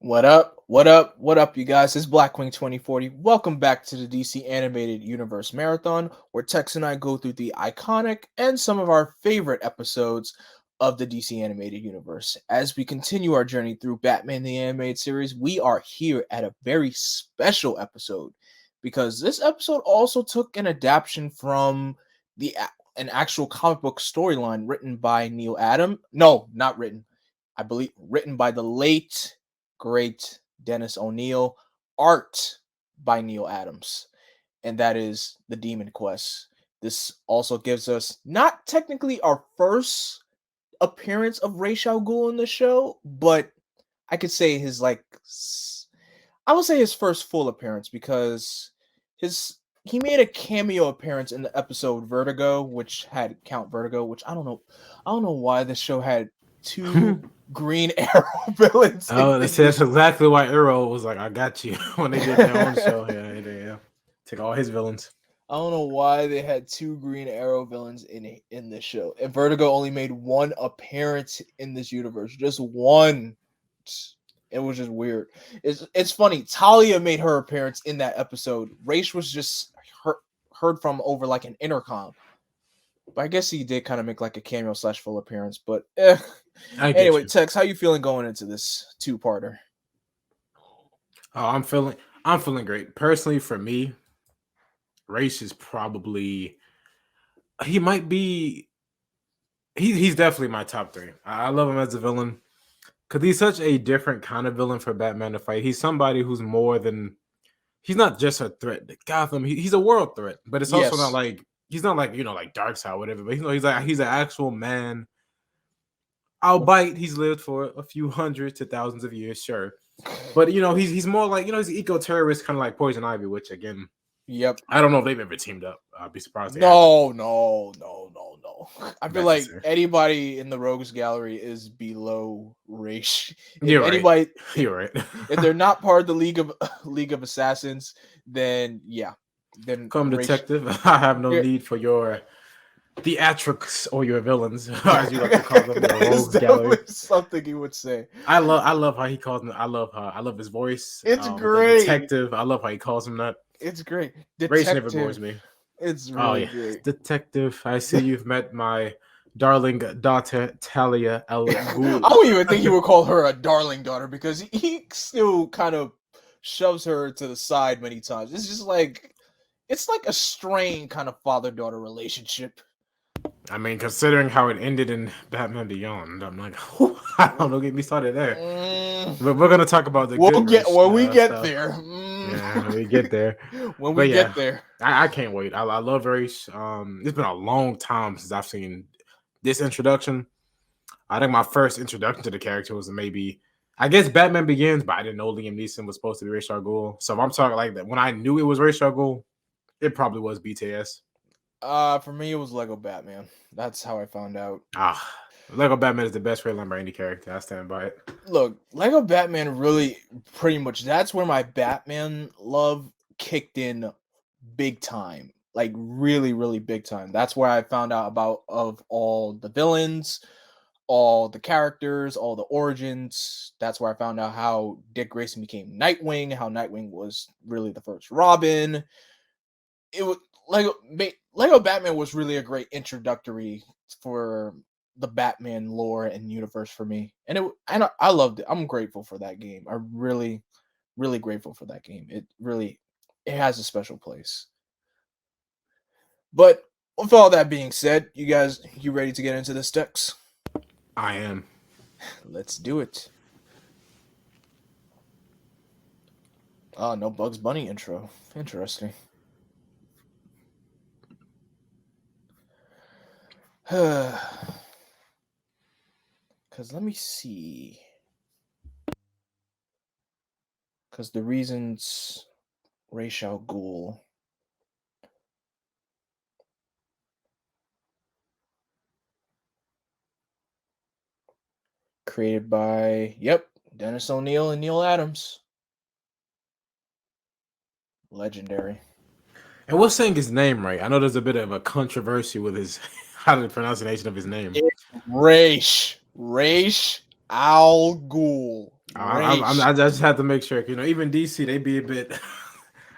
What up? What up? What up, you guys? It's Blackwing 2040. Welcome back to the DC Animated Universe Marathon, where Tex and I go through the iconic and some of our favorite episodes of the DC Animated Universe. As we continue our journey through Batman the Animated Series, we are here at a very special episode because this episode also took an adaptation from an actual comic book storyline written by Neal Adams. No, not written. I believe written by the late great Dennis O'Neil, art by Neal Adams, and that is The Demon Quest. This also gives us not technically our first appearance of Ra's al Ghul in the show, but I could say I would say his first full appearance because he made a cameo appearance in the episode Vertigo, which had Count Vertigo, which I don't know why this show had two Green Arrow villains. Oh, that's exactly why Arrow was like, "I got you" when they did their own show. Yeah. Take all his villains. I don't know why they had two Green Arrow villains in this show. And Vertigo only made one appearance in this universe, just one. It was just weird. It's funny. Talia made her appearance in that episode. Ra's was just heard from over like an intercom. But I guess he did kind of make like a cameo / full appearance. But anyway, Tex, how you feeling going into this two-parter? Oh, I'm feeling great. Personally, for me, Ra's is probably he might be he's definitely my top three. I love him as a villain because he's such a different kind of villain for Batman to fight. He's somebody who's more than he's not just a threat to Gotham. He's a world threat, but it's also not like he's not like like Darkseid or whatever. But he's an actual man. Albeit he's lived for a few hundreds to thousands of years, sure. But he's more like he's an eco-terrorist, kind of like Poison Ivy, which again, yep. I don't know if they've ever teamed up. I'd be surprised. No. I feel like anybody in the Rogues Gallery is below Ra's. You're right. If they're not part of the League of Assassins, then yeah. Then come detective. I have no need for your theatrics or your villains, as you like to call them. That is definitely something he would say. I love how he calls them. I love his voice. It's great. Detective. I love how he calls him that. It's great. Ra's never bores me. It's really great. Detective, I see you've met my darling daughter, Talia Al Ghul. I don't even think he would call her a darling daughter because he still kind of shoves her to the side many times. It's just like it's like a strained kind of father-daughter relationship. I mean, considering how it ended in Batman Beyond, I'm like, I don't know, get me started there. But we're gonna talk about the when we get stuff. there. Yeah, when we get there. When we get there. I can't wait. I love Ra's. It's been a long time since I've seen this introduction. I think my first introduction to the character was maybe, I guess, Batman Begins, but I didn't know Liam Neeson was supposed to be Ra's al Ghul. So if I'm talking like that, when I knew it was Ra's al Ghul, it probably was BTS. For me, it was Lego Batman. That's how I found out. Lego Batman is the best villain by any character. I stand by it. Look, Lego Batman really pretty much, that's where my Batman love kicked in big time. Like really, really big time. That's where I found out of all the villains, all the characters, all the origins. That's where I found out how Dick Grayson became Nightwing, how Nightwing was really the first Robin. It was Lego Batman was really a great introductory for the Batman lore and universe for me, and I loved it. I'm grateful for that game. I'm really, really grateful for that game. It has a special place. But with all that being said, you ready to get into this, Tex? I am. Let's do it. Oh, no Bugs Bunny intro. Interesting. Because let me see. Because the reasons Ra's al Ghul. Created by, Dennis O'Neil and Neal Adams. Legendary. And what's saying his name right? I know there's a bit of a controversy with his how the pronunciation of his name. Ra's al Ghul. I just have to make sure, even DC, they be a bit.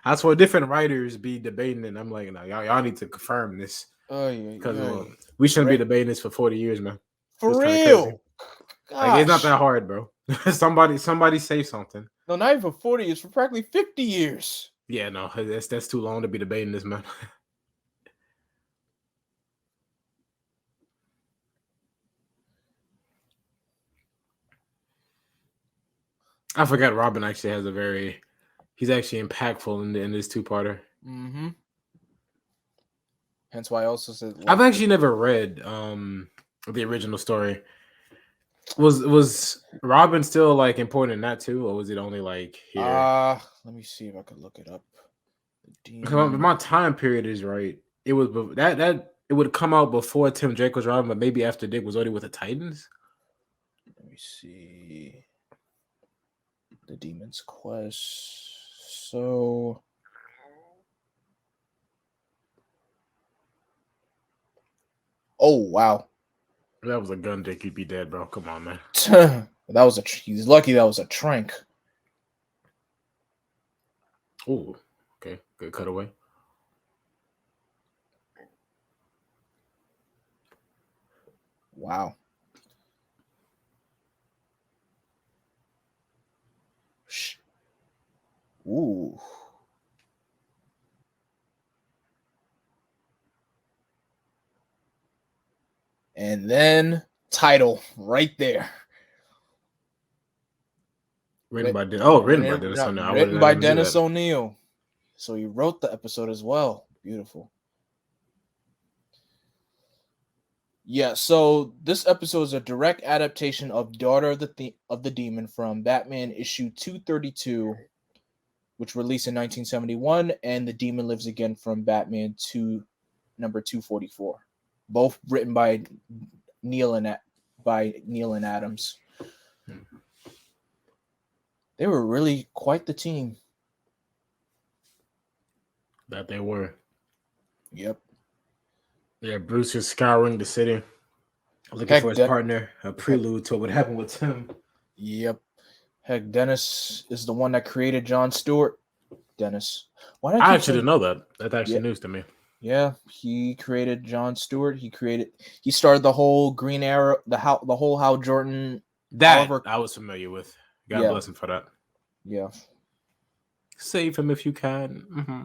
That's what different writers be debating, and I'm like, no, y'all need to confirm this because we shouldn't be debating this for 40 years, man. For real, like it's not that hard, bro. somebody say something. No, not even for 40 years, for practically 50 years. Yeah, no, that's too long to be debating this, man. I forgot Robin actually has he's actually impactful in this two-parter. Mm-hmm. Hence why I also said I've actually never read the original story. Was Robin still like important in that too, or was it only like here? Let me see if I could look it up. My time period is right. It was that it would come out before Tim Drake was Robin, but maybe after Dick was already with the Titans. Let me see. The Demon's Quest. So oh wow. That was a gun, Dick. You'd be dead, bro. Come on, man. That was he's lucky that was a trank. Oh, okay. Good cutaway. Wow. Ooh. And then title right there. Written by Dennis O'Neil. Written by Dennis O'Neil. So he wrote the episode as well. Beautiful. Yeah, so this episode is a direct adaptation of Daughter of the Demon from Batman issue 232, which released in 1971, and The Demon Lives Again from Batman 2 number 244. Both written by Neal Adams. They were really quite the team. That they were. Yep. Yeah, Bruce is scouring the city, looking for his partner, a prelude to what happened with Tim. Yep. Heck, Dennis is the one that created John Stewart. Dennis. I actually didn't know that. That's actually news to me. Yeah, he created John Stewart. He started the whole Green Arrow, the whole Hal Jordan. That I was familiar with. God bless him for that. Yeah. Save him if you can. Mm-hmm.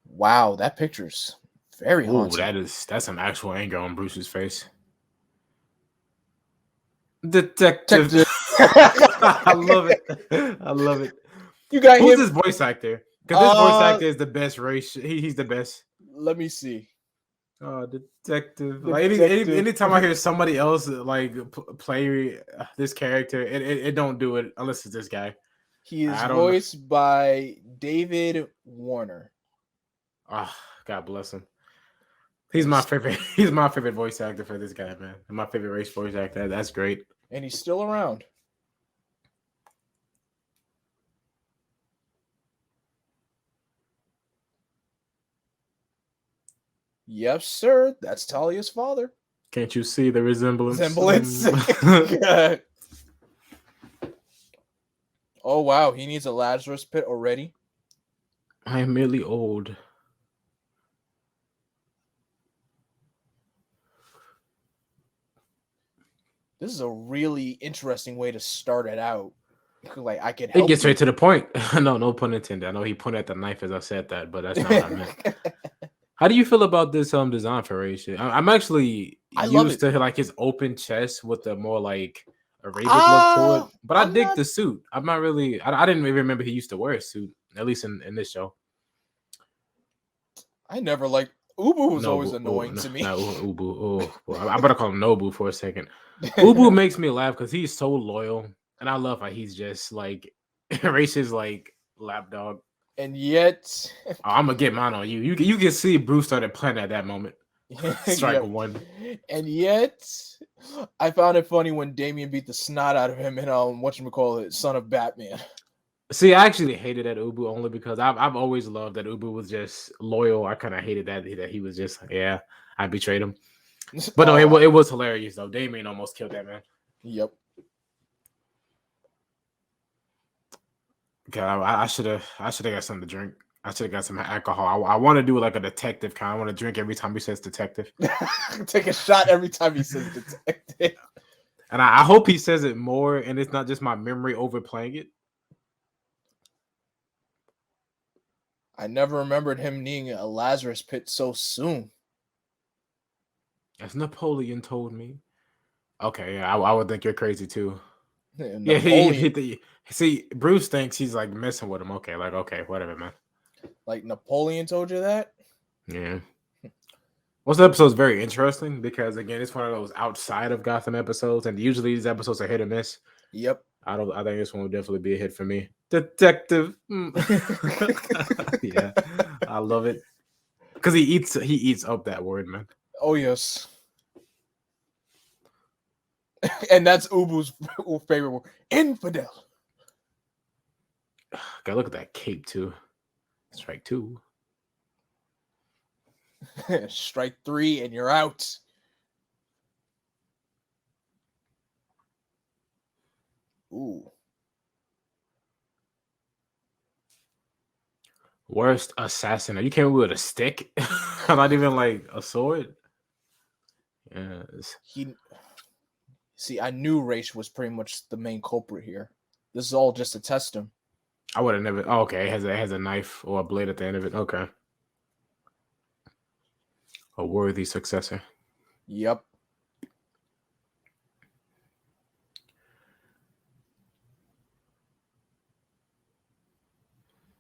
Wow, that picture's very haunting. That's some actual anger on Bruce's face. Detective. I love it. You got Who's this voice actor? Because this voice actor is the best race. He's the best. Let me see. Oh, detective. Like anytime I hear somebody else like play this character, it don't do it unless it's this guy. He is voiced by David Warner. Oh, God bless him. He's my favorite. He's my favorite voice actor for this guy, man. My favorite race voice actor. That's great. And he's still around. Yes, sir. That's Talia's father. Can't you see the resemblance? Oh, wow. He needs a Lazarus pit already. I am merely old. This is a really interesting way to start it out. Like, I can help. It gets straight to the point. No pun intended. I know he pointed at the knife as I said that, but that's not what I meant. How do you feel about this design for Ray shit? I'm actually used to like his open chest with the more like Arabic look to it. But I dig the suit. I'm not really. I didn't even remember he used to wear a suit, at least in this show. I never liked Ubu. Was always annoying to me. Ubu. Oh, I better call him Nobu for a second. Ubu makes me laugh because he's so loyal, and I love how he's just like Ray's like lapdog. And yet, I'm gonna get mine on you. You can see Bruce started planning at that moment. Strike one. And yet, I found it funny when Damian beat the snot out of him in whatchamacallit, Son of Batman. See, I actually hated that Ubu only because I've always loved that Ubu was just loyal. I kind of hated that he was just I betrayed him. But no, it was hilarious though. Damian almost killed that man. Yep. God, I should have got something to drink. I should have got some alcohol. I want to do like a detective kind. I want to drink every time he says detective. Take a shot every time he says detective. And I hope he says it more and it's not just my memory overplaying it. I never remembered him needing a Lazarus pit so soon. As Napoleon told me. Okay, yeah, I would think you're crazy too. Yeah, Napoleon. see, Bruce thinks he's like messing with him. Okay, like, okay, whatever, man. Like Napoleon told you that? Yeah. Well, this episode is very interesting because again, it's one of those outside of Gotham episodes, and usually these episodes are hit or miss. Yep. I think this one will definitely be a hit for me. Detective. Yeah, I love it because he eats up that word, man. Oh yes. And that's Ubu's favorite word. Infidel. God, look at that cape too. Strike 2. Strike 3 and you're out. Ooh. Worst assassin. You came with a stick, not even like a sword. Yes. See, I knew Raish was pretty much the main culprit here. This is all just to test him. I would have never. Oh, okay, it has a knife or a blade at the end of it. Okay, a worthy successor. Yep.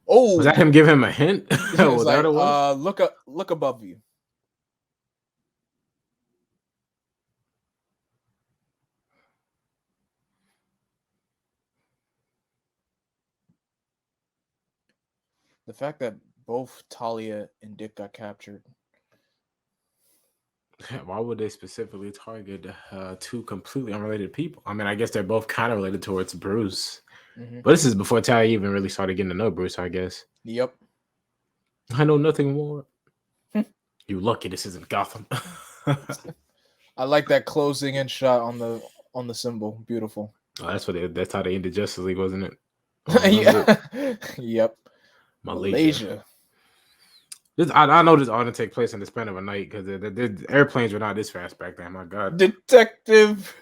Oh, was that him giving him a hint? was Was like, that what it was? look above you. The fact that both Talia and Dick got captured. Why would they specifically target two completely unrelated people? I mean, I guess they're both kind of related towards Bruce, but this is before Talia even really started getting to know Bruce. I guess. Yep. I know nothing more. You lucky this isn't Gotham. I like that closing in shot on the symbol. Beautiful. Oh, that's how they ended Justice League, wasn't it? Yeah. Yep. Malaysia. I know this ought to take place in the span of a night because the airplanes were not this fast back then. My God. Detective.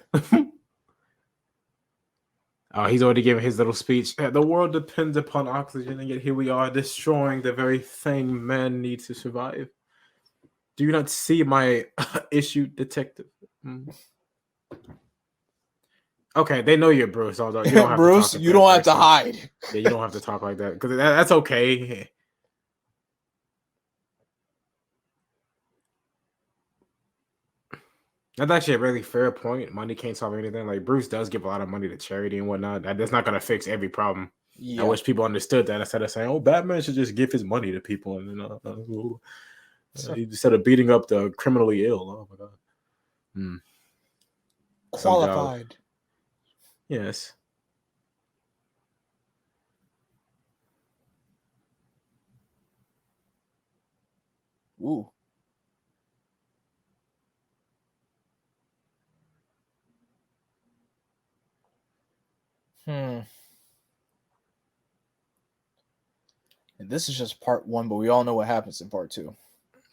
Oh, he's already given his little speech. The world depends upon oxygen, and yet here we are destroying the very thing man needs to survive. Do you not see my issue, detective? Okay, they know you're Bruce, although you don't have Bruce, to talk. you don't have to hide. Yeah, you don't have to talk like that because that's okay. That's actually a really fair point. Money can't solve anything. Like Bruce does give a lot of money to charity and whatnot. That's not gonna fix every problem. Yeah. I wish people understood that instead of saying, "Oh, Batman should just give his money to people," and instead of beating up the criminally ill. Oh my God. Qualified. Yes. Ooh. And this is just part 1, but we all know what happens in part 2.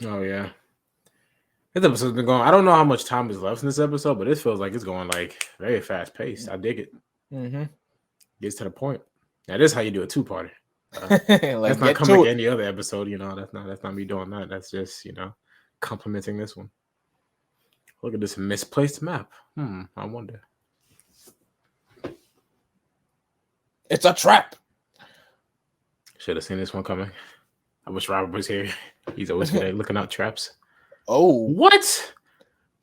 Oh yeah. This episode's been going. I don't know how much time is left in this episode, but it feels like it's going like very fast paced. I dig it. Gets to the point. That is how you do a 2-parter. Like, that's not coming like any other episode. That's not me doing that. That's just complimenting this one. Look at this misplaced map. I wonder. It's a trap. Should have seen this one coming. I wish Robert was here. He's always good at looking out traps. Oh. What?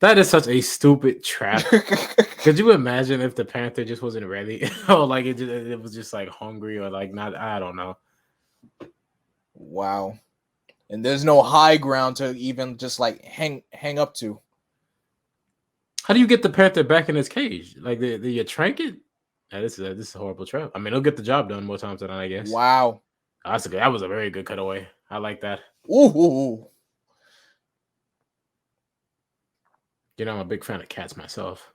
That is such a stupid trap. Could you imagine if the Panther just wasn't ready? Or like it was just like hungry or like not, I don't know. Wow. And there's no high ground to even just like hang up to. How do you get the Panther back in his cage? Like you trank it? Yeah, this is a horrible trap. I mean, it'll get the job done more times than I guess. Wow. That was a very good cutaway. I like that. Ooh. I'm a big fan of cats myself.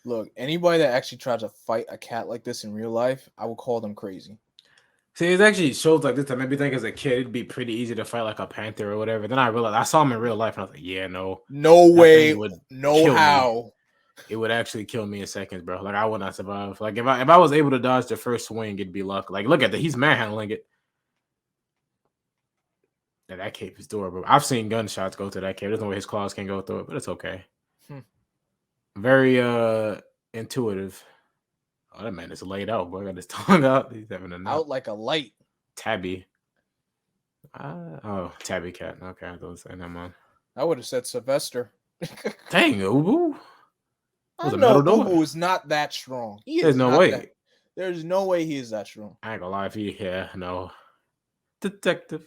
Look, anybody that actually tries to fight a cat like this in real life, I will call them crazy. See, it actually shows like this that made me think as a kid it'd be pretty easy to fight like a panther or whatever. Then I realized I saw him in real life and I was like, yeah, no, No that thing way, would no kill me. how. It would actually kill me in seconds, bro. Like I would not survive. Like if I was able to dodge the first swing, it'd be luck. Like look at that, he's manhandling it. Yeah, that cape is durable. I've seen gunshots go through that cape. There's no way his claws can go through it, but it's okay. Very intuitive. Oh, that man is laid out, boy. Got his tongue out. He's having a nap. Out like a light. Tabby. Oh, tabby cat. Okay, I don't say that, man. I would have said Sylvester. Dang, Ubu. I know Ubu is not that strong. There's no way. There's no way he is that strong. I ain't gonna lie, if he, no. Detective.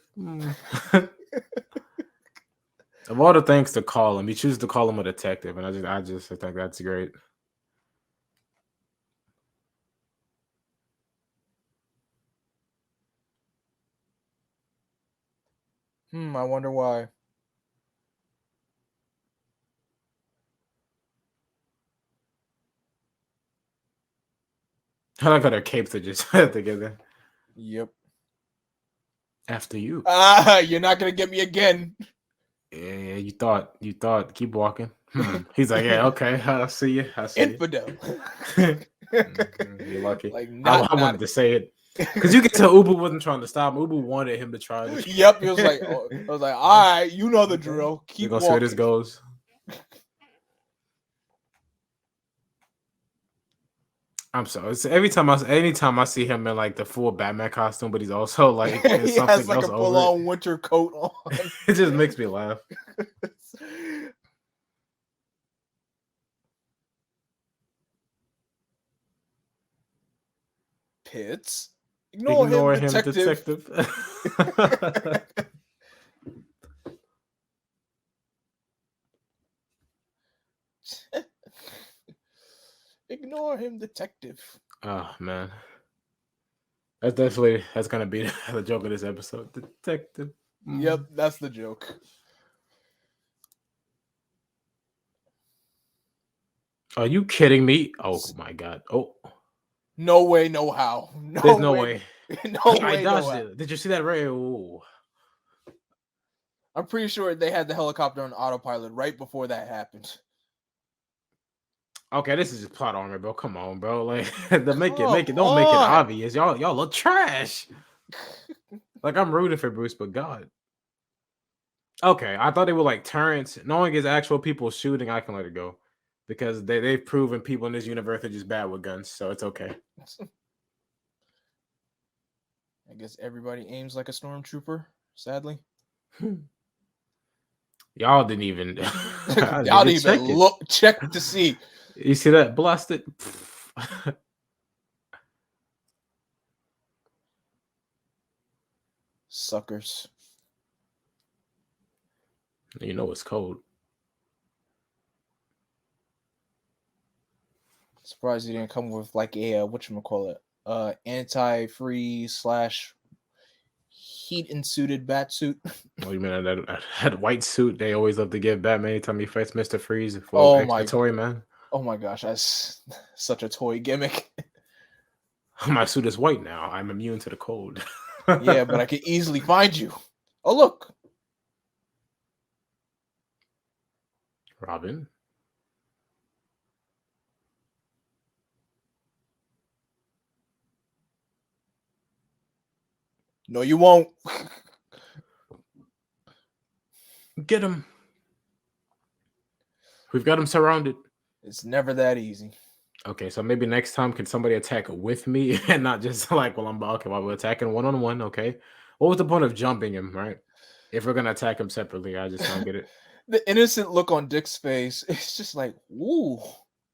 Of all the things to call him, he chooses to call him a detective, and I just think that's great. I wonder why. I like how their capes are just together. Yep. After you. You're not gonna get me again. Yeah, you thought. Keep walking. He's like, yeah, okay. I see you. Infidel. You're lucky. Like I wanted to say it because you can tell Ubu wasn't trying to stop him. Ubu wanted him to try. Yep. He was like, all right, you know the drill. Keep walking. See where this goes. I'm sorry. Anytime I see him in like the full Batman costume, but he's also like he has like a full-on winter coat on. It just makes me laugh. Pitts. Ignore him, detective. Ignore him, detective. Oh man, that's gonna be the joke of this episode. Detective. Yep, that's the joke. Are you kidding me? Oh my god. Oh. No way, no how. There's no way. No way, I dodged no it. Did you see that ray? Ooh. I'm pretty sure they had the helicopter on autopilot right before that happened. Okay, this is just plot armor, bro. Come on, bro. Like, don't make it obvious. Y'all look trash. Like, I'm rooting for Bruce, but God. Okay, I thought they were like turrets. Knowing it's actual people shooting, I can let it go. Because they've proven people in this universe are just bad with guns, so it's okay. I guess everybody aims like a stormtrooper, sadly. Y'all didn't even y'all didn't even check to see. You see that? Blasted. Suckers. You know it's cold. Surprised he didn't come with like a whatchamacallit, anti-freeze / heat-insuited bat suit. Oh, you mean that white suit they always love to give Batman anytime he fights Mr. Freeze Oh for extra toy, man? Oh my gosh, that's such a toy gimmick. My suit is white now. I'm immune to the cold. Yeah, but I can easily find you. Oh, look. Robin. No, you won't. Get him. We've got him surrounded. It's never that easy. Okay, so maybe next time can somebody attack with me and not just like while we're attacking one-on-one, okay? What was the point of jumping him, right? If we're gonna attack him separately, I just don't get it. The innocent look on Dick's face, it's just like, ooh,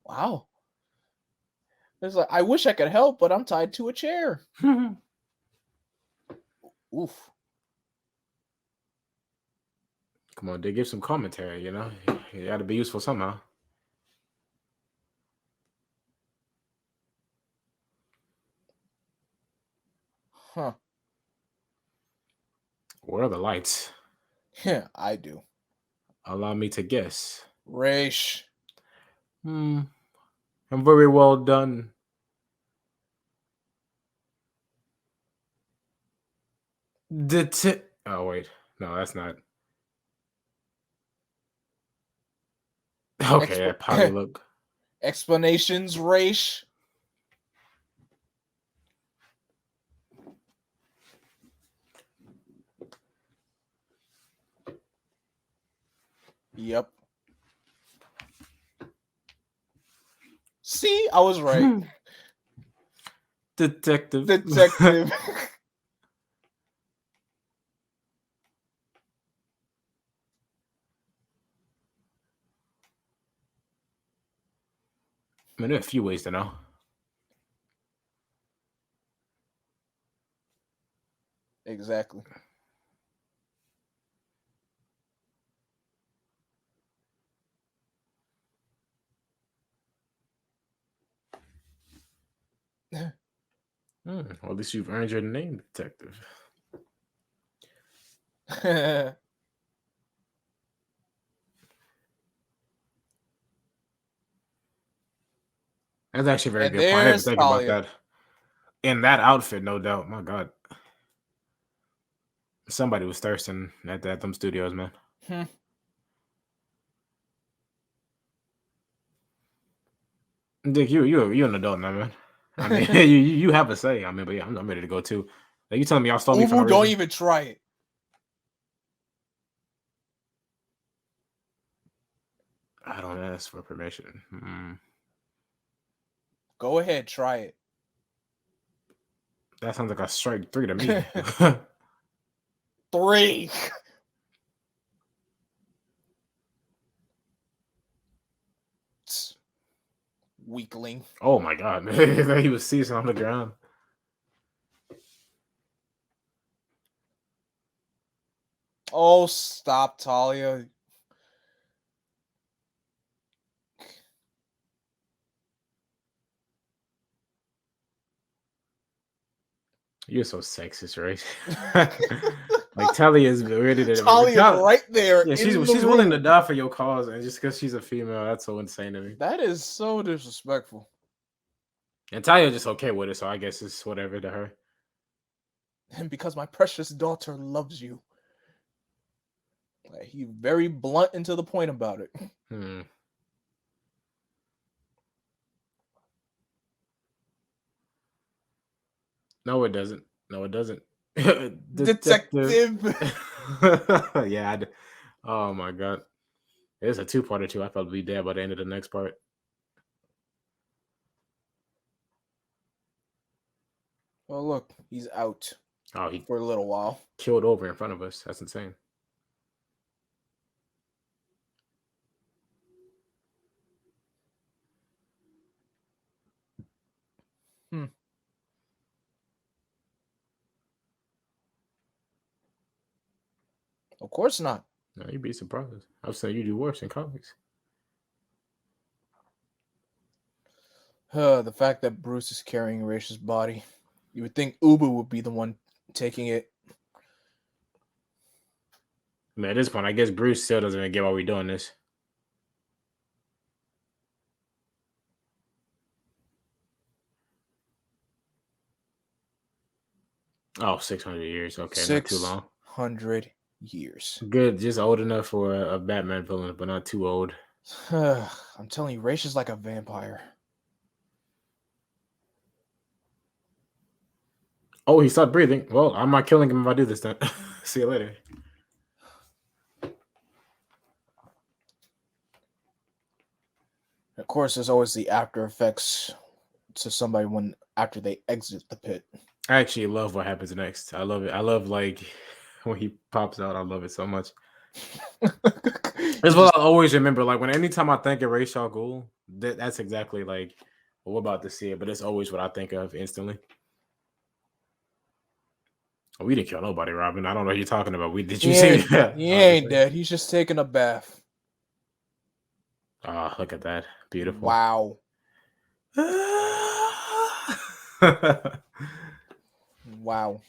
wow. It's like, I wish I could help, but I'm tied to a chair. Oof. Come on, they give some commentary, you know? You gotta be useful somehow. Huh. Where are the lights? Yeah, I do. Allow me to guess. Raish. I'm very well done. Oh wait, no, that's not. Okay, that probably look. Explanations, Raish. Yep. See, I was right. Detective. Detective. I mean, there are a few ways to know. Exactly. Well, at least you've earned your name, detective. That's actually a very And good point. I didn't there's think about Talia. that. In that outfit, no doubt. My God, somebody was thirsting at them studios, man. Dick, you an adult now, man. I mean, you have a say. I mean, but yeah, I'm ready to go too. Like, you telling me y'all stole me for no Ubu, don't reason? even try it. I don't ask for permission. Go ahead, try it. That sounds like a strike 3 to me. 3. Weakling. Oh my God, he was seizing on the ground. Oh, stop, Talia. You're so sexist, right? Like Talia is ready to. Talia's right there Yeah, in the she's willing to room. die for your cause, and just because she's a female, that's so insane to me. That is so disrespectful. And Talia just okay with it, so I guess it's whatever to her. And because my precious daughter loves you. He very blunt and to the point about it. No, it doesn't. No, it doesn't. Detective. Yeah. Oh my God. It's a 2-parter too. I thought we'd be dead by the end of the next part. Oh, look, he's out. Oh, he for a little while. Killed over in front of us. That's insane. Of course not. No, you'd be surprised. I was saying you do worse in comics. The fact that Bruce is carrying Raish's body. You would think Ubu would be the one taking it. I mean, at this point, I guess Bruce still doesn't even get why we're doing this. Oh, 600 years. Okay, not too long. 600 years. Good, just old enough for a Batman villain, but not too old. I'm telling you, Raish is like a vampire. Oh, he stopped breathing. Well, I'm not killing him if I do this then. See you later. Of course, there's always the after effects to somebody after they exit the pit. I actually love what happens next. I love it. I love like when he pops out. I love it so much. That's what I always remember. Like anytime I think of Ra's al Ghul, that's exactly like we're about to see it. But it's always what I think of instantly. Oh, we didn't kill nobody, Robin. I don't know what you're talking about. Did you see? He ain't dead. He's just taking a bath. Oh, look at that. Beautiful. Wow. Wow.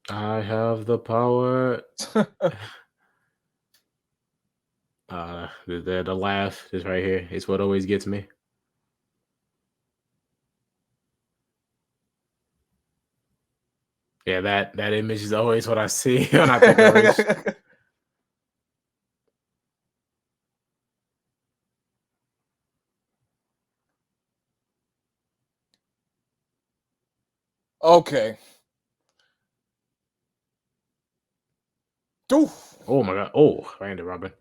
I have the power. The laugh is right here. It's what always gets me. Yeah, that image is always what I see when I think of Race. Okay. Doof. Oh my god. Oh, right into Robin.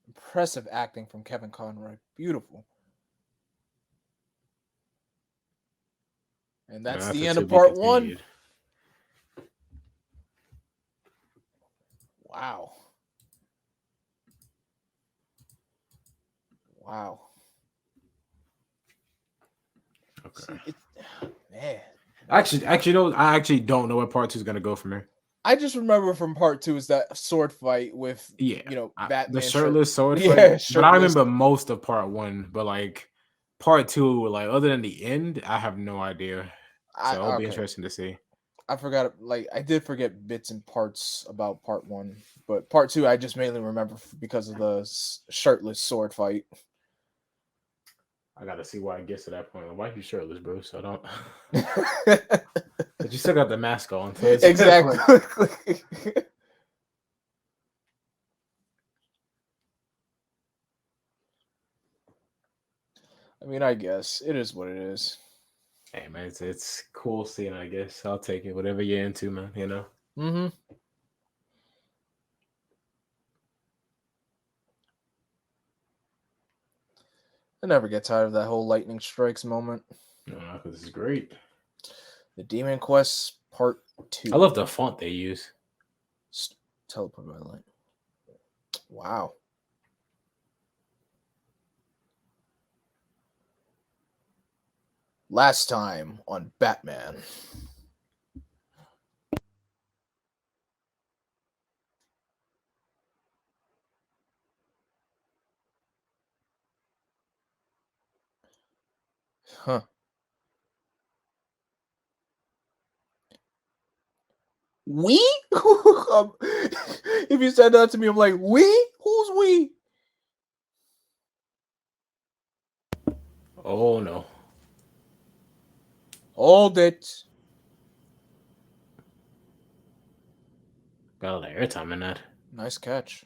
Impressive acting from Kevin Conroy. Beautiful. And that's the end to of be part 1. continued. Wow. Wow. Okay. See, man. Actually, no. I actually don't know where part 2 is gonna go from here. I just remember from part 2 is that sword fight with Yeah, Batman the shirtless sword Yeah, fight. But I shirtless. remember most of part 1. But like part 2, like other than the end, I have no idea. So it'll be Okay. interesting to see. I forgot. Like I did forget bits and parts about part 1, but part 2 I just mainly remember because of the shirtless sword fight. I gotta see why it gets to that point. Like, why are you shirtless, bro? So I don't. Exactly. But you still got the mask on. So it's I mean, I guess it is what it is. Hey man, it's cool seeing. I guess I'll take it. Whatever you're into, man. You know. Mm-hmm. I never get tired of that whole lightning strikes moment. This is great. The Demon Quest Part 2. I love the font they use. Teleport by light. Wow. Last time on Batman. Huh. We? If you said that to me, I'm like, we? Who's we? Oh no. Hold it. Got a lot of airtime in that. Nice catch.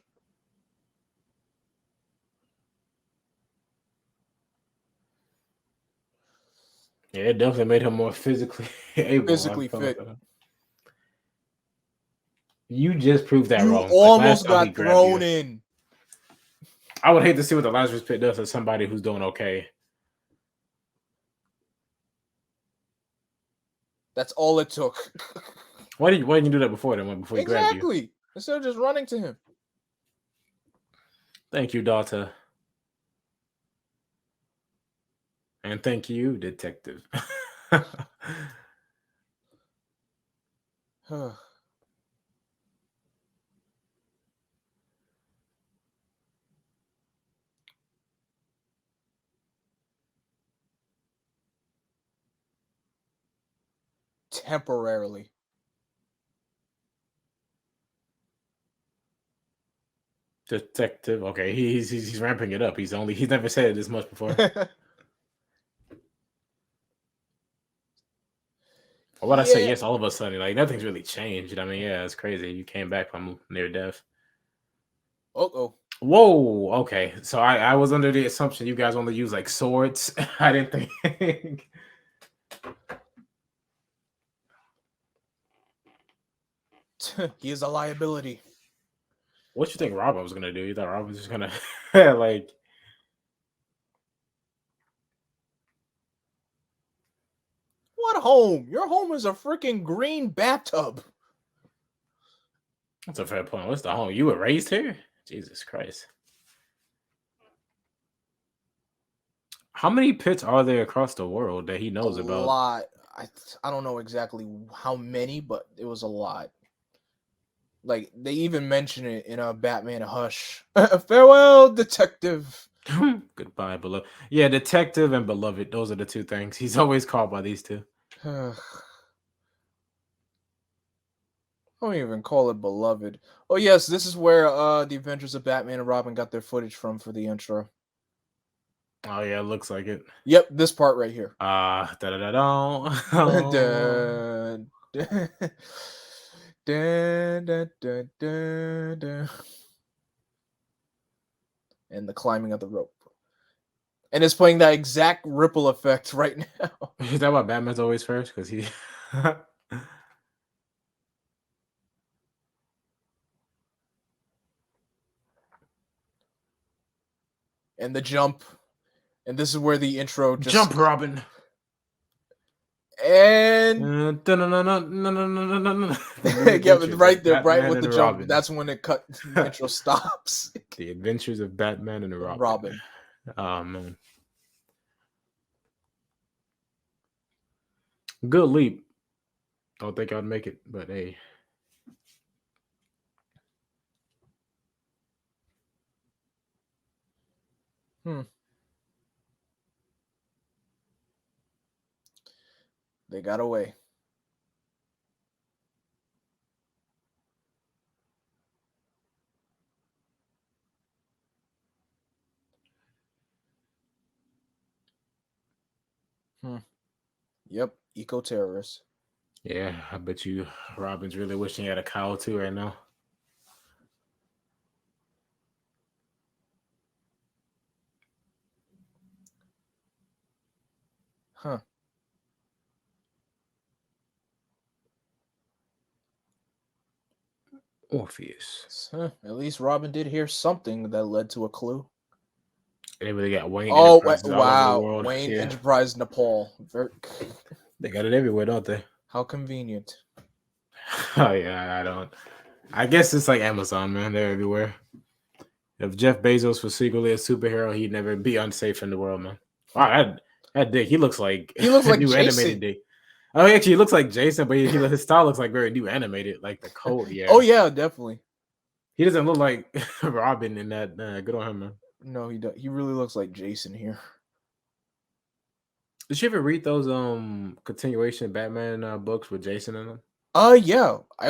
Yeah, it definitely made him more physically able. Physically fit. You just proved that You wrong. almost last time he got grabbed thrown you. in. I would hate to see what the Lazarus Pit does to somebody who's doing okay. That's all it took. Why didn't you do that before then? Before he grabbed you? Exactly. Instead of just running to him. Thank you, daughter. And thank you, detective. Temporarily. Detective. Okay, he's ramping it up. He's never said it this much before. Or what I say, yes, all of a sudden, like nothing's really changed. I mean, yeah, it's crazy. You came back from near death. Uh-oh. Whoa, okay. So I was under the assumption you guys only use like swords. I didn't think. He is a liability. What you think Robin was gonna do? You thought Robin was just gonna like? What home? Your home is a freaking green bathtub. That's a fair point. What's the home? You were raised here? Jesus Christ. How many pits are there across the world that he knows about? A lot. I don't know exactly how many, but it was a lot. Like they even mention it in a Batman Hush. Farewell, detective. Goodbye, beloved. Yeah, detective and beloved. Those are the two things. He's always called by these two. don't even call it beloved. Oh yes, this is where the Adventures of Batman and Robin got their footage from for the intro. Oh yeah, it looks like it. Yep, this part right here. Da da da da. Dun, dun, dun, dun, dun, dun, dun. And the climbing of the rope. And it's playing that exact ripple effect right now. Is that why Batman's always first? Because he. And the jump. And this is where the intro just Jump, Robin. and No, no, no, no, no, no, no, no, no. yeah, right there, right with the jump. Robin. That's when it cut. The intro stops. The Adventures of Batman and Robin. Robin. Oh man, good leap. Don't think I'd make it, but hey. They got away. Yep, eco-terrorists. Yeah, I bet you Robin's really wishing he had a cowl too right now. Huh. Orpheus. At least Robin did hear something that led to a clue. They really got Wayne Oh, Enterprises all over the wow. world. Wayne Yeah. Enterprise Nepal. They got it everywhere, don't they? How convenient. Oh yeah, I guess it's like Amazon, man. They're everywhere. If Jeff Bezos was secretly a superhero, he'd never be unsafe in the world, man. Wow, that Dick, he looks like New Jason. Animated Dick. Oh, actually, he looks like Jason, but his style looks like very new animated, like the coat. Yeah. Oh yeah, definitely. He doesn't look like Robin in that. Good on him, man. No, he does. He really looks like Jason here. Did you ever read those continuation Batman books with Jason in them? Yeah. I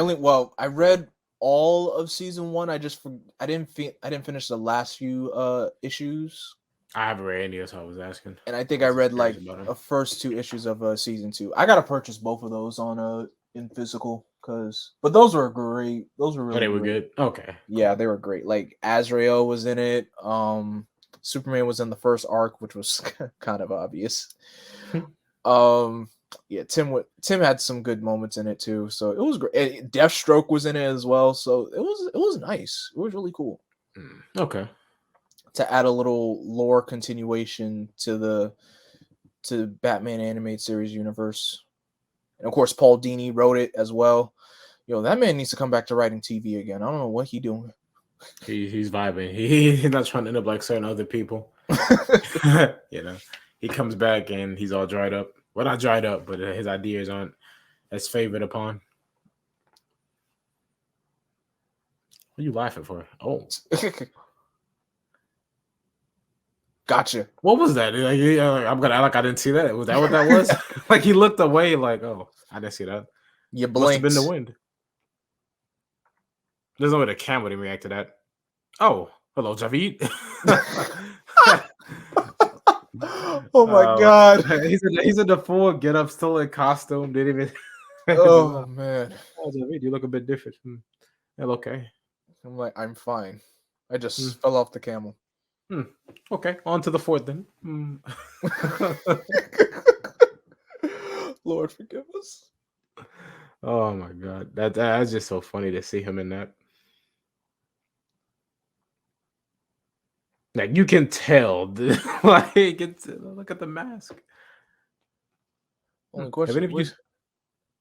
read all of season 1. I didn't finish the last few issues. I haven't read any, so I was asking. And I think I read like the first 2 issues of season 2. I gotta purchase both of those on in physical but those were great. Those were really they were great. good. Okay. Yeah, they were great. Like Azrael was in it. Superman was in the first arc, which was kind of obvious. Yeah, Tim had some good moments in it too, so it was great. Deathstroke was in it as well, so it was nice. It was really cool. Okay. To add a little lore continuation to the Batman animated series universe, and of course Paul Dini wrote it as well. That man needs to come back to writing TV again. I don't know what he's doing. He's vibing. He's not trying to end up like certain other people. He comes back and he's all dried up. Well, not dried up, but his ideas aren't as favored upon. What are you laughing for? Oh. Gotcha. What was that? I'm gonna act like I didn't see that. Was that what that was? Like he looked away, like, oh, I didn't see that. You blinked. Must have been the wind. There's no way the camera didn't react to that. Oh, hello, Javid. Oh my god. He's in the full get up, still in costume. Didn't even. Oh man. Oh, Javid, you look a bit different. Okay. I'm like, I'm fine. I just fell off the camel. Okay, on to the 4th then. Lord forgive us. Oh my god, that's just so funny to see him in that. Like you can tell, like look at the mask. Only question was,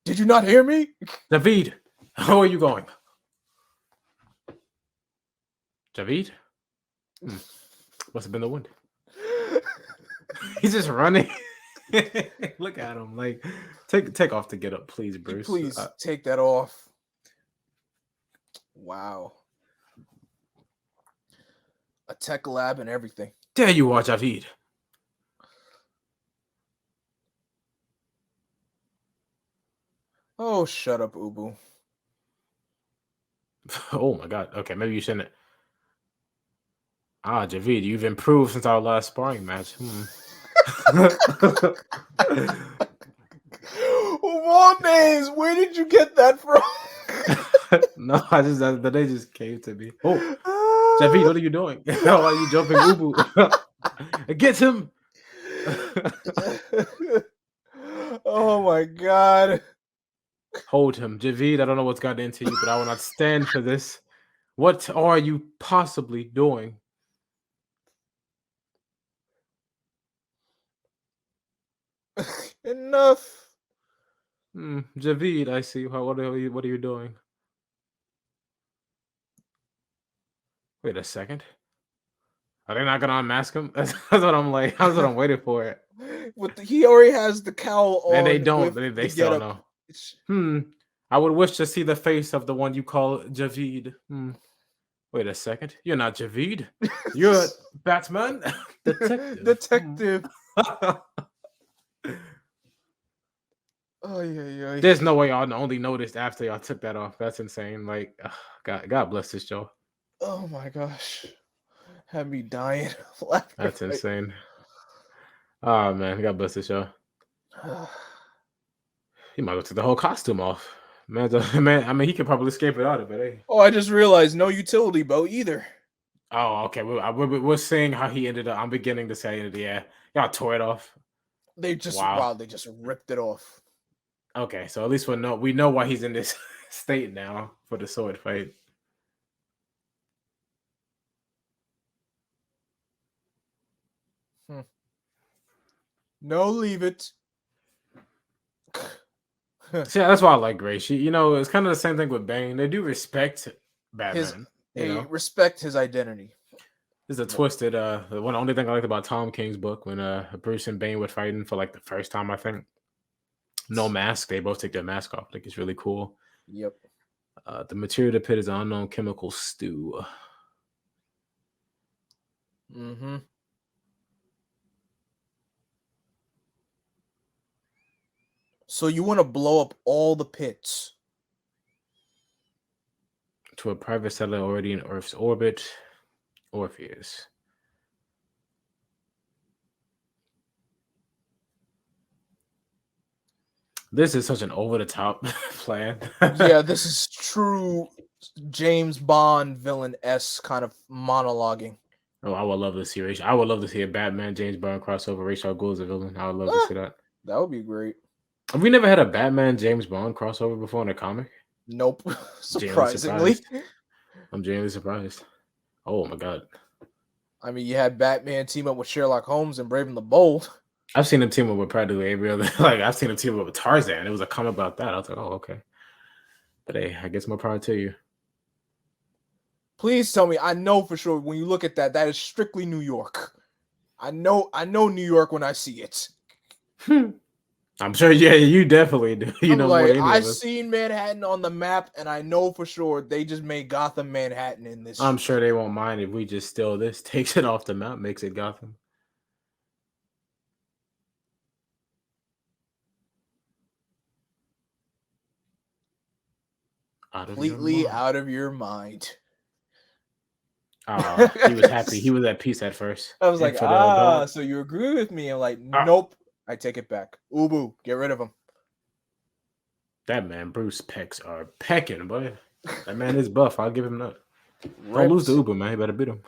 did you not hear me? David, how are you going? David? Must have been the wind. He's just running. Look at him. Like, take off the get up, please, Bruce. Please take that off. Wow. A tech lab and everything. There you are, Javid. Oh, shut up, Ubu. Oh my god. Okay, maybe you shouldn't. Ah, Javid, you've improved since our last sparring match. What names? Where did you get that from? No, the day just came to me. Oh, Javid, what are you doing? Why are you jumping Ubu? Get him! Oh my god. Hold him, Javid. I don't know what's gotten into you, but I will not stand for this. What are you possibly doing? Enough. Javid, I see. What are you doing? Wait a second. Are they not gonna unmask him? That's what I'm like. That's what I'm waiting for. He already has the cowl And they on don't. with They the still don't getup. know. I would wish to see the face of the one you call Javid. Wait a second. You're not Javid. You're Batman detective. Detective. Oh yeah. There's no way y'all only noticed after y'all took that off. That's insane. Like, God bless this show. Oh my gosh. Had me dying. That's insane. Oh man, God bless this show. He might have took the whole costume off. Man, man, I mean, he could probably escape without it, but hey. Oh, I just realized no utility boat either. Oh, okay. We're seeing how he ended up. I'm beginning to say it. Yeah, y'all tore it off. They just ripped it off. Okay, so at least we know why he's in this state now for the sword fight. No, leave it. See, that's why I like Gray. It's kind of the same thing with Bane. They do respect Batman. Respect his identity. This is a twisted. The only thing I liked about Tom King's book when Bruce and Bane were fighting for like the first time, I think. No mask. They both take their mask off. Like it's really cool. Yep. The material of the pit is an unknown chemical stew. Mm-hmm. So you want to blow up all the pits? To a private satellite already in Earth's orbit, Orpheus. This is such an over-the-top plan. Yeah, this is true James Bond villain-esque kind of monologuing. Oh, I would love to see I would love to see a Batman James Bond crossover. Ra's al Ghul as a villain. I would love to see that. That would be great. Have we never had a Batman James Bond crossover before in a comic? Nope. Surprisingly. I'm genuinely surprised. Oh my god. I mean, you had Batman team up with Sherlock Holmes and Brave and the Bold. I've seen him team up with practically every other. Like I've seen him team up with Tarzan. It was a comic about that. I was like, oh okay. But hey, I guess more power to you. Please tell me. I know for sure when you look at that is strictly New York. I know New York when I see it. I'm sure. Yeah, you definitely do. You know more than any of us. I've seen Manhattan on the map, and I know for sure they just made Gotham Manhattan in this. I'm sure they won't mind if we just steal this, takes it off the map, makes it Gotham. Completely out of your mind. He was happy. He was at peace at first. I was like, so you agree with me? I'm like, nope. I take it back. Ubu, get rid of him. That man, Bruce pecs are pecking, boy. That man is buff. I'll give him that. Don't lose to Ubu, man. You better beat him.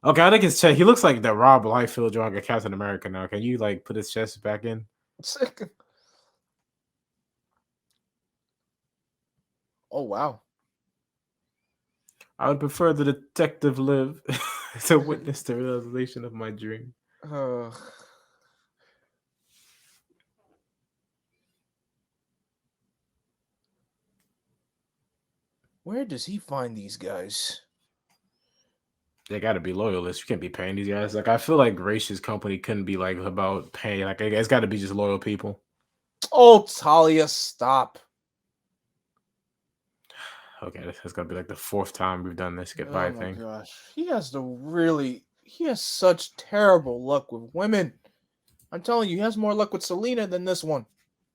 Okay, I think his chest. He looks like the Rob Liefeld drawing a Captain America now. Can you like put his chest back in? Oh wow. I would prefer the detective live to witness the realization of my dream. Where does he find these guys? They got to be loyalists. You can't be paying these guys. Like I feel like Gracious company couldn't be like about paying. Like it's got to be just loyal people. Oh, Talia, stop. Okay, that's gonna be like the fourth time we've done this goodbye thing. Oh my gosh, he has such terrible luck with women. I'm telling you, he has more luck with Selena than this one.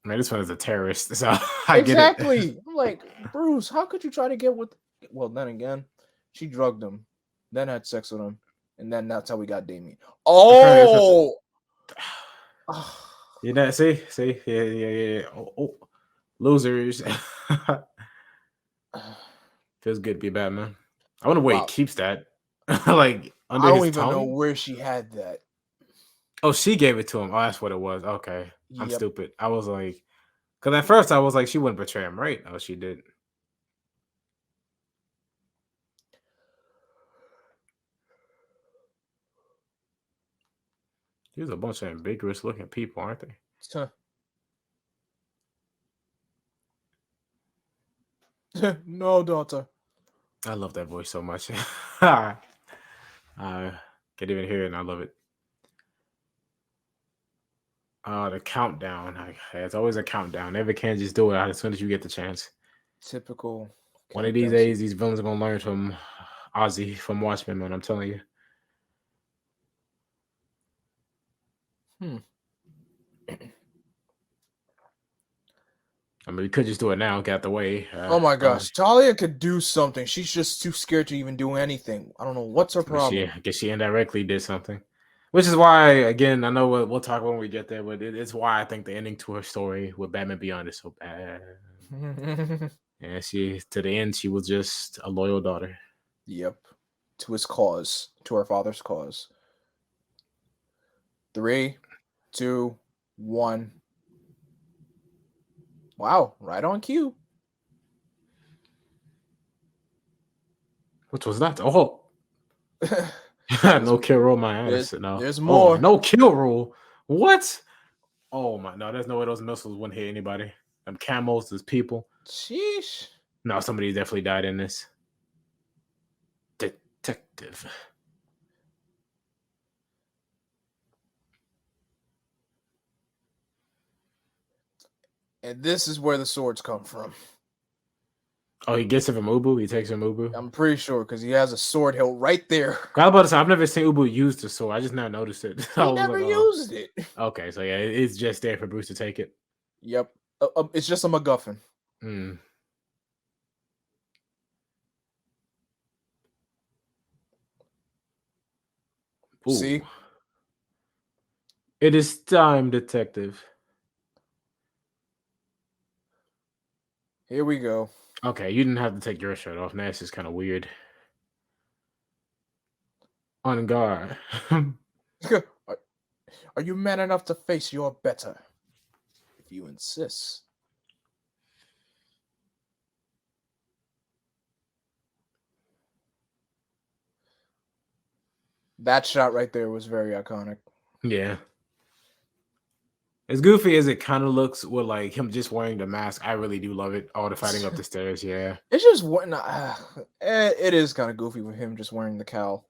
Man, this one is a terrorist. So I exactly. get it. I'm like, Bruce, how could you try to get with Well, then again, she drugged him, then had sex with him, and then that's how we got Damien. Oh, You know, see, yeah. Oh. Losers. Feels good to be Batman. I wonder where he wow. keeps that, like I under don't his even know tongue. where she had that. Oh, she gave it to him. Oh, that's what it was. Okay, I'm Yep, stupid. I was like, because at first I was like, she wouldn't betray him, right? Oh, she did. There's a bunch of ambiguous looking people, aren't they? no, daughter. I love that voice so much. I can't even hear it, and I love it. The countdown. It's always a countdown. Never can just do it as soon as you get the chance. Typical. One of these days, these villains are gonna learn from Ozzy from Watchmen, man. I'm telling you. I mean, we could just do it now, get out the way. Oh my gosh, Talia could do something. She's just too scared to even do anything. I don't know what's her problem. I guess she indirectly did something, which is why, again, I know we'll talk when we get there, but it's why I think the ending to her story with Batman Beyond is so bad. And she, to the end, she was just a loyal daughter. Yep, to his cause, to her father's cause. 3, 2, 1. Wow, right on cue. What was that? Oh, no kill rule, my ass. No, there's more. No kill rule. What? Oh my, no, there's no way those missiles wouldn't hit anybody. Them camos, those people. Sheesh. No, somebody definitely died in this. Detective. And this is where the swords come from. Oh, he gets it from Ubu? He takes it from Ubu? I'm pretty sure, because he has a sword hilt right there. I was about to say, I've never seen Ubu use the sword. I just never noticed it. He never used it. Okay, so yeah, it's just there for Bruce to take it. Yep. It's just a MacGuffin. Ooh. See? It is time, detective. Here we go. Okay, you didn't have to take your shirt off. Now it's just kind of weird. On guard. Are you man enough to face your better? If you insist. That shot right there was very iconic. Yeah. As goofy as it kind of looks with like him just wearing the mask, I really do love it. All the fighting up the stairs, yeah. It's just it is kind of goofy with him just wearing the cowl.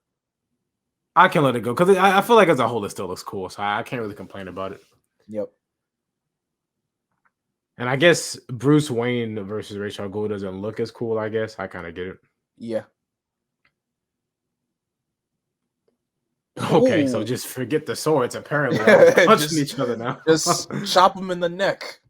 I can let it go because I feel like as a whole it still looks cool, so I can't really complain about it. Yep. And I guess Bruce Wayne versus Rachel Ghul doesn't look as cool. I guess I kind of get it. Yeah. Okay, so just forget the swords. Apparently, they're punching each other now. Just chop them in the neck.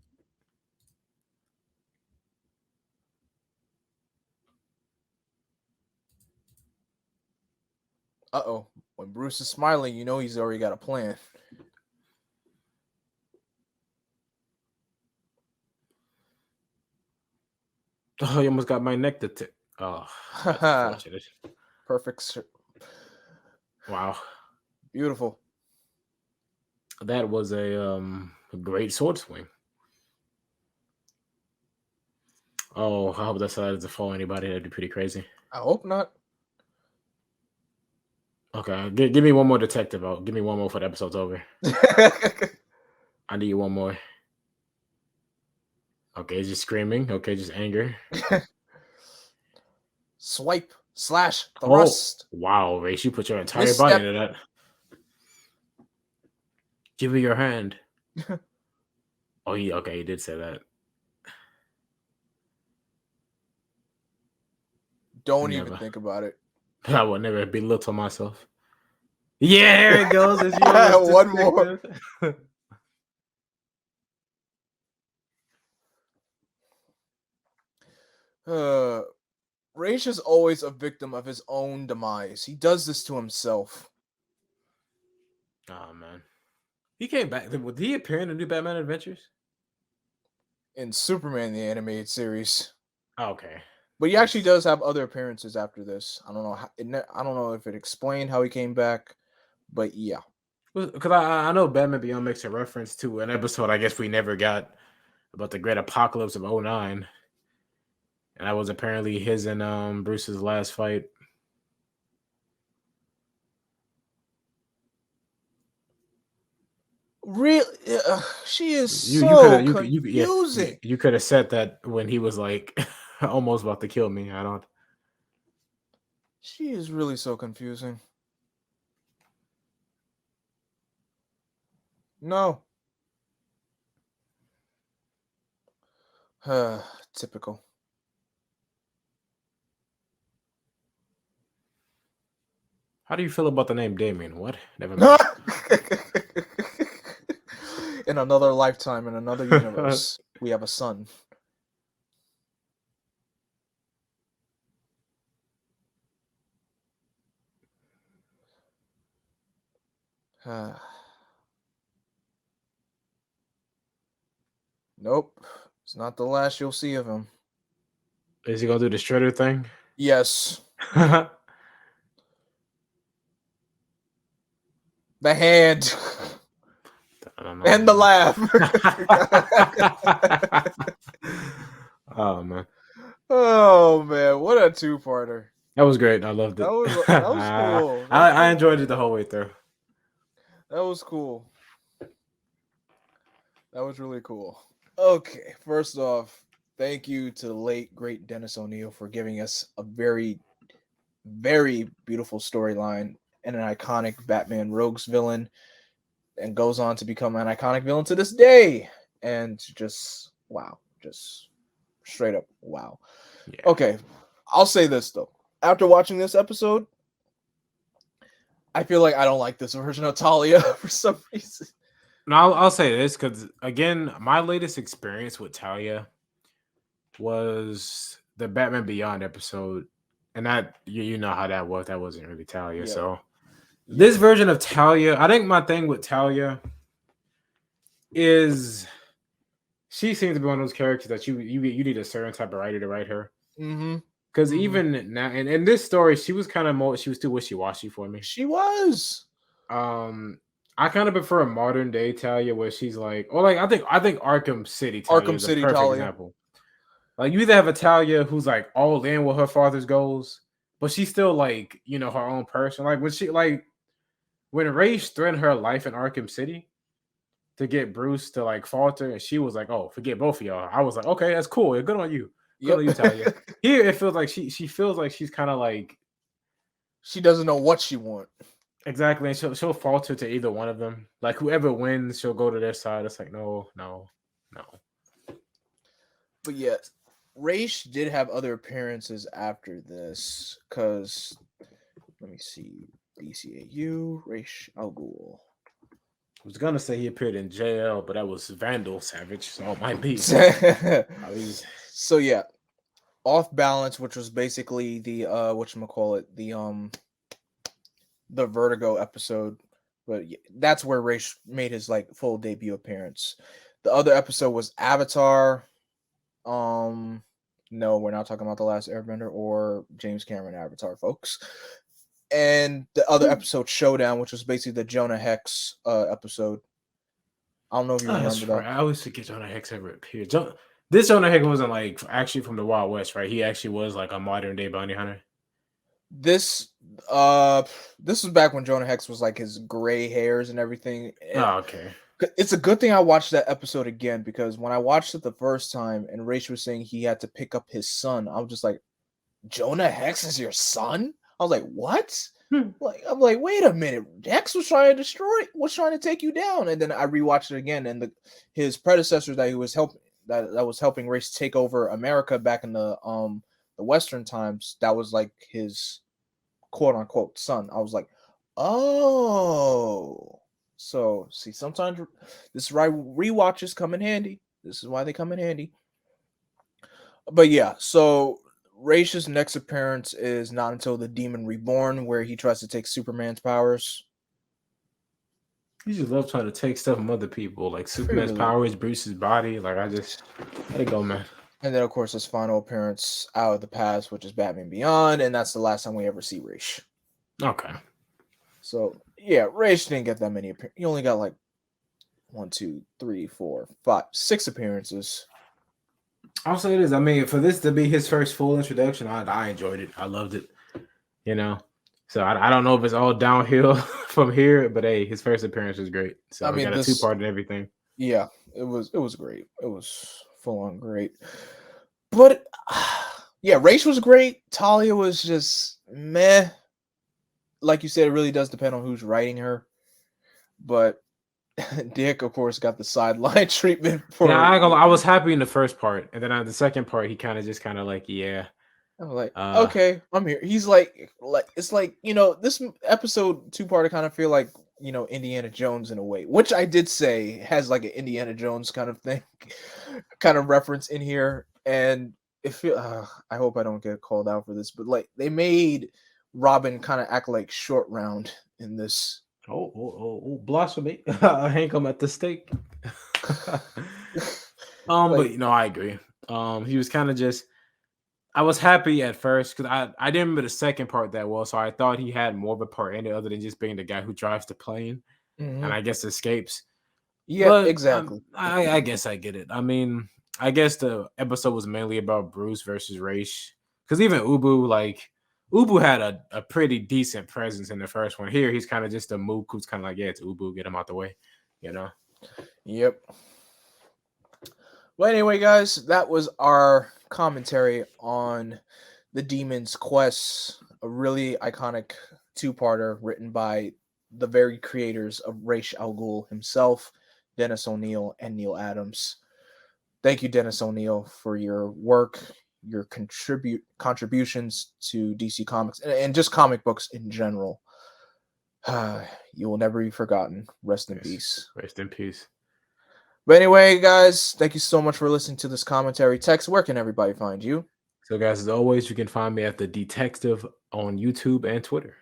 Uh-oh. When Bruce is smiling, you know he's already got a plan. Oh, you almost got my neck to tip. Oh, that's unfortunate. Perfect. Wow. Beautiful. That was a great sword swing. Oh, I hope that decided to follow anybody. That'd be pretty crazy. I hope not. Okay, give me one more detective out. Give me one more for the episode's over. I need one more. Okay, just screaming. Okay, just anger. Swipe, slash, thrust. Oh, wow, Race, you put your entire body into that. Give me your hand. Oh, okay, he did say that. Don't even think about it. I would never belittle myself. Yeah, here it goes. It's one more. Raish is always a victim of his own demise. He does this to himself. Oh man, he came back. Did he appear in the new Batman Adventures? In Superman the animated series. Okay, But he actually that's does have other appearances after this. I don't know how, I don't know if it explained how he came back, but yeah. because I know Batman Beyond makes a reference to an episode I guess we never got about the Great Apocalypse of '09, and that was apparently his and Bruce's last fight. Really, she is You could so have yeah confusing. you could have said that when he was like almost about to kill me. I don't. She is really so confusing. No. Typical. How do you feel about the name Damien? What? Never mind. In another lifetime, in another universe, we have a son. Nope. It's not the last you'll see of him. Is he gonna do the Shredder thing? Yes. The hand. And the laugh. Oh man. Oh man, what a two-parter. That was great. I loved it. That was cool. I enjoyed it the whole way through. That was cool. That was really cool. Okay, first off, thank you to the late great Dennis O'Neil for giving us a very, very beautiful storyline and an iconic Batman rogues villain, and goes on to become an iconic villain to this day. And just wow, just straight up wow. Yeah. Okay, I'll say this though. After watching this episode, I feel like I don't like this version of Talia for some reason. No, I'll say this because again, my latest experience with Talia was the Batman Beyond episode, and that you know how that was. That wasn't really Talia. Yeah. So this version of Talia, I think my thing with Talia is she seems to be one of those characters that you need a certain type of writer to write her. Mm-hmm. Because even now, and in this story, she was kind of more. She was too wishy washy for me. She was. I kind of prefer a modern day Talia where she's like, or like I think Arkham City Talia is a perfect example. Like you either have a Talia who's like all in with her father's goals, but she's still like her own person. Like when Raish threatened her life in Arkham City to get Bruce to like falter, and she was like, "Oh, forget both of y'all." I was like, "Okay, that's cool. Good on you. Good on you, Talia." Here it feels like she feels like she's kind of like she doesn't know what she wants. Exactly, and she'll falter to either one of them. Like whoever wins, she'll go to their side. It's like no. But yeah, Raish did have other appearances after this, because let me see, DCAU, Raish Al Ghul. I was gonna say he appeared in JL, but that was Vandal Savage, so it might be. So yeah, Off Balance, which was basically the whatchamacallit, the Vertigo episode, but that's where Raish made his like full debut appearance. The other episode was Avatar. No, we're not talking about The Last Airbender or James Cameron Avatar, folks. And the other episode, Showdown, which was basically the Jonah Hex episode. I don't know if you remember that. I always forget Jonah Hex ever appeared. This Jonah Hex wasn't like actually from the Wild West, right? He actually was like a modern day bounty hunter. This was back when Jonah Hex was like his gray hairs and everything. Oh, okay. It's a good thing I watched that episode again, because when I watched it the first time and Raish was saying he had to pick up his son, I was just like, Jonah Hex is your son? I was like, what? Like, I'm like, wait a minute. Hex was trying to take you down. And then I rewatched it again, and his predecessor that he was helping that was helping Raish take over America back in the Western times, that was like his quote unquote son. I was like, oh. So see, sometimes this is why rewatches come in handy. This is why they come in handy. But yeah, so Raish's next appearance is not until the Demon Reborn, where he tries to take Superman's powers. He just loves trying to take stuff from other people, like He Superman's really, powers, Bruce's body. Like I just let it go, man. and then of course his final appearance out of the past, which is Batman Beyond, and that's the last time we ever see Raish. Okay. So yeah, Raish didn't get that many. He only got like 1, 2, 3, 4, 5, 6 appearances. I'll say this. I mean, for this to be his first full introduction, I enjoyed it. I loved it. You know. So I don't know if it's all downhill from here, but hey, his first appearance was great. So I we mean, got a this, 2-part and everything. yeah, it was great. It was full on great. But yeah, Raish was great. Talia was just meh. Like you said, it really does depend on who's writing her. But Dick, of course, got the sideline treatment Yeah, for. I was happy in the first part, and then on the second part, he kind of like, yeah, I'm like, uh, okay, I'm here. He's like it's like this episode 2-parter kind of feel like Indiana Jones in a way, which I did say has like an Indiana Jones kind of thing, kind of reference in here, and if I hope I don't get called out for this, but like they made Robin kind of act like Short Round in this. blasphemy! Hang him at the stake. But Like, I agree. He was kind of just. I was happy at first because I didn't remember the second part that well, so I thought he had more of a part in it other than just being the guy who drives the plane and mhm. I guess escapes. Yeah, But exactly. I guess I get it. I mean, I guess the episode was mainly about Bruce versus Raish because even Ubu had a pretty decent presence in the first one. Here, he's kind of just a mook who's kind of like, yeah, it's Ubu, get him out the way, you know. Yep. Well, anyway, guys, that was our commentary on the Demon's Quest, a really iconic 2-parter written by the very creators of Ra's al Ghul himself, Dennis O'Neil and Neal Adams. Thank you, Dennis O'Neil, for your work, your contributions to DC Comics and just comic books in general. You will never be forgotten. Rest in peace. Rest in peace. But anyway, guys, thank you so much for listening to this commentary. Tex, where can everybody find you? So, guys, as always, you can find me at The Detective on YouTube and Twitter.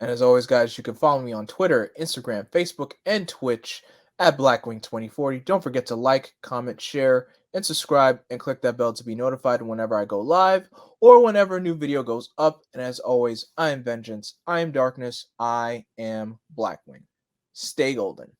And as always, guys, you can follow me on Twitter, Instagram, Facebook, and Twitch at Blackwing2040. Don't forget to like, comment, share, and subscribe, and click that bell to be notified whenever I go live or whenever a new video goes up. And as always, I am Vengeance, I am Darkness, I am Blackwing. Stay golden.